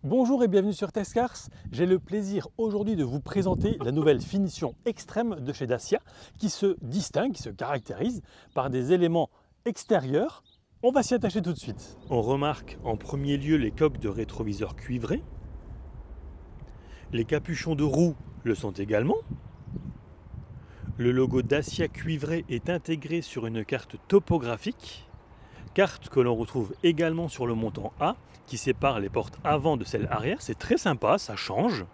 Bonjour et bienvenue sur Testcars. J'ai le plaisir aujourd'hui de vous présenter la nouvelle finition extrême de chez Dacia qui se distingue, qui se caractérise par des éléments extérieurs. On va s'y attacher tout de suite. On remarque en premier lieu les coques de rétroviseur cuivrées. Les capuchons de roue le sont également. Le logo Dacia cuivré est intégré sur une carte topographique. Carte que l'on retrouve également sur le montant A qui sépare les portes avant de celles arrière. C'est très sympa, ça change.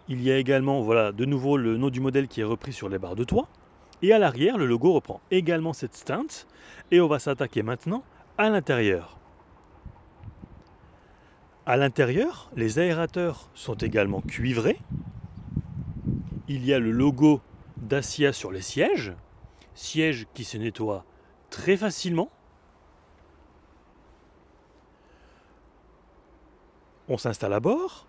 Il y a également, voilà, de nouveau le nom du modèle qui est repris sur les barres de toit. Et à l'arrière, le logo reprend également cette teinte. Et on va s'attaquer maintenant à l'intérieur. À l'intérieur, les aérateurs sont également cuivrés. Il y a le logo Dacia sur les sièges. Sièges qui se nettoient très facilement. On s'installe à bord.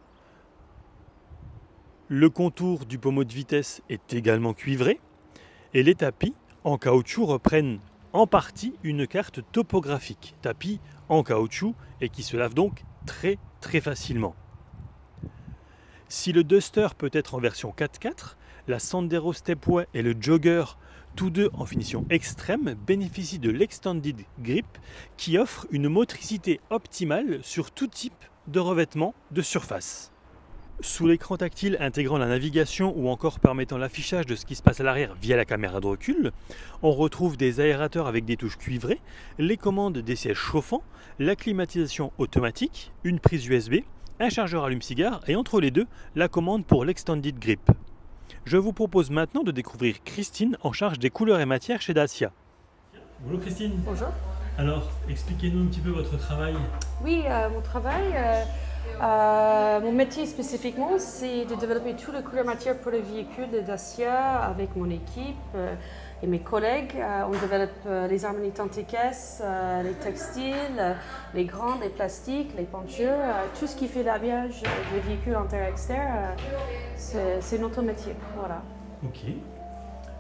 Le contour du pommeau de vitesse est également cuivré. Et les tapis en caoutchouc reprennent en partie une carte topographique. Tapis en caoutchouc et qui se lave donc très facilement. Si le Duster peut être en version 4x4, la Sandero Stepway et le Jogger, tous deux en finition extrême, bénéficient de l'Extended Grip qui offre une motricité optimale sur tout type de revêtement de surface. Sous l'écran tactile intégrant la navigation ou encore permettant l'affichage de ce qui se passe à l'arrière via la caméra de recul, on retrouve des aérateurs avec des touches cuivrées, les commandes des sièges chauffants, la climatisation automatique, une prise USB, un chargeur allume-cigare et entre les deux, la commande pour l'Extended Grip. Je vous propose maintenant de découvrir Christine en charge des couleurs et matières chez Dacia. Bonjour Christine. Bonjour. Alors, expliquez-nous un petit peu votre travail. Oui, mon travail, mon métier spécifiquement, c'est de développer toutes les couleurs matières pour les véhicules de Dacia avec mon équipe et mes collègues. On développe les harmonies tanticaisses, les textiles, les grands, les plastiques, les peintures, tout ce qui fait l'habillage des véhicules intérieur-extérieur, c'est notre métier. Voilà. Ok.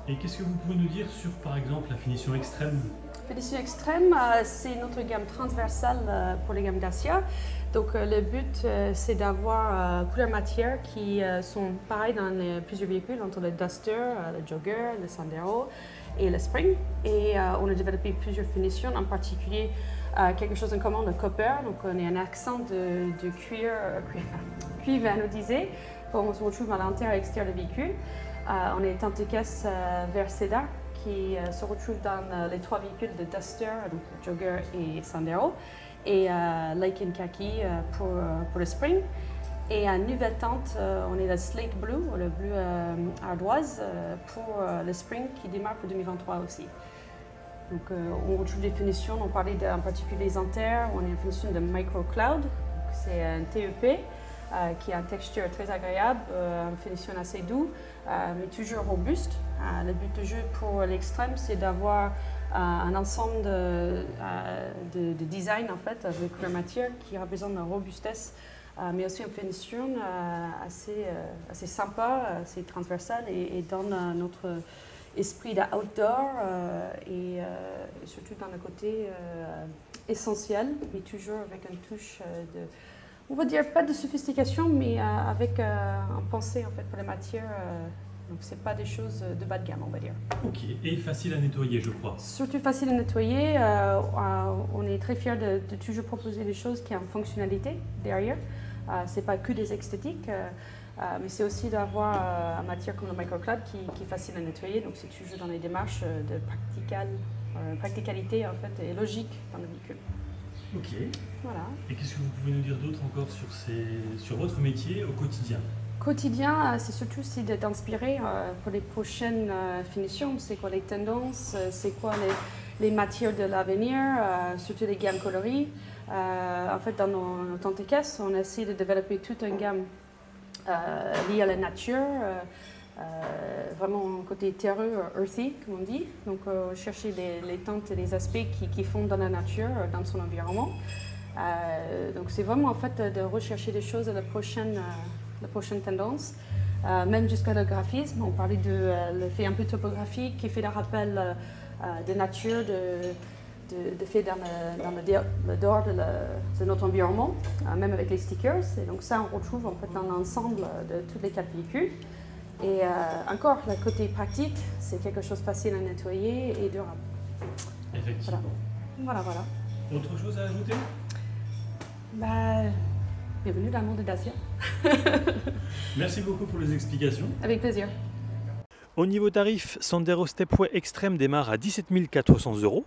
Et qu'est-ce que vous pouvez nous dire sur, par exemple, la finition extrême? Finition extrême, c'est notre gamme transversale pour les gammes Dacia. Donc le but, c'est d'avoir couleurs matières qui sont pareilles dans plusieurs véhicules, entre le Duster, le Jogger, le Sandero et le Spring. Et on a développé plusieurs finitions, en particulier quelque chose en commun, le copper. Donc on a un accent de cuivre anodisé qu'on se retrouve à l'intérieur et l'extérieur du véhicule. On a une tanticasse vert cédar qui se retrouve dans les trois véhicules de Duster, donc Jogger et Sandero, et Lake and Khaki pour le Spring. Et à nouvelle teinte, on est le Slate Blue, ou le bleu ardoise, pour le Spring qui démarre pour 2023 aussi. Donc on retrouve des finitions, on parlait en particulier des inters, on a une finition de Micro Cloud, c'est un TEP. Qui a une texture très agréable, une finition assez douce, mais toujours robuste. Le but du jeu pour l'extrême, c'est d'avoir un ensemble de design en fait, avec la matière qui représente la robustesse, mais aussi une finition assez sympa, assez transversale et donne notre esprit d'outdoor et surtout dans le côté essentiel, mais toujours avec une touche de... On va dire pas de sophistication, mais avec un pensée en fait pour les matières. Donc c'est pas des choses de bas de gamme, on va dire. Ok, et facile à nettoyer, je crois. Surtout facile à nettoyer. On est très fiers de toujours proposer des choses qui ont une fonctionnalité derrière. C'est pas que des esthétiques, mais c'est aussi d'avoir une matière comme le Microcloud qui est facile à nettoyer. Donc c'est toujours dans les démarches de practicalité en fait et logique dans le véhicule. Ok. Voilà. Et qu'est-ce que vous pouvez nous dire d'autre encore sur votre métier au quotidien? Quotidien, c'est surtout d'inspirer pour les prochaines finitions. C'est quoi les tendances, c'est quoi les matières de l'avenir, surtout les gammes coloris. En fait, dans nos tanticasse, on essaie de développer toute une gamme liée à la nature. Vraiment côté terreux, earthy, comme on dit. Donc, chercher les teintes et les aspects qui font dans la nature, dans son environnement. Donc, c'est vraiment en fait de rechercher des choses à la prochaine tendance. Même jusqu'à le graphisme, on parlait de l'effet un peu topographique qui fait le rappel de nature, de fait dans le dehors de notre environnement, même avec les stickers. Et donc ça, on retrouve en fait dans l'ensemble de toutes les 4 véhicules. Et encore, le côté pratique, c'est quelque chose de facile à nettoyer et durable. Effectivement. Voilà. Autre chose à ajouter? Bienvenue dans le monde de Dacia. Merci beaucoup pour les explications. Avec plaisir. Au niveau tarif, Sandero Stepway Extreme démarre à 17 400 €.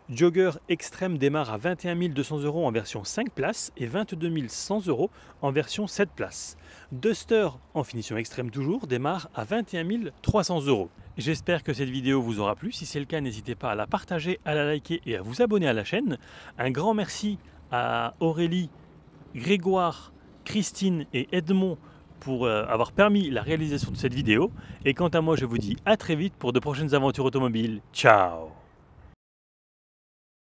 Jogger Extreme démarre à 21 200 € en version 5 places et 22 100 € en version 7 places. Duster, en finition extrême toujours, démarre à 21 300 €. J'espère que cette vidéo vous aura plu. Si c'est le cas, n'hésitez pas à la partager, à la liker et à vous abonner à la chaîne. Un grand merci à Aurélie, Grégoire, Christine et Edmond pour avoir permis la réalisation de cette vidéo. Et quant à moi, je vous dis à très vite pour de prochaines aventures automobiles. Ciao!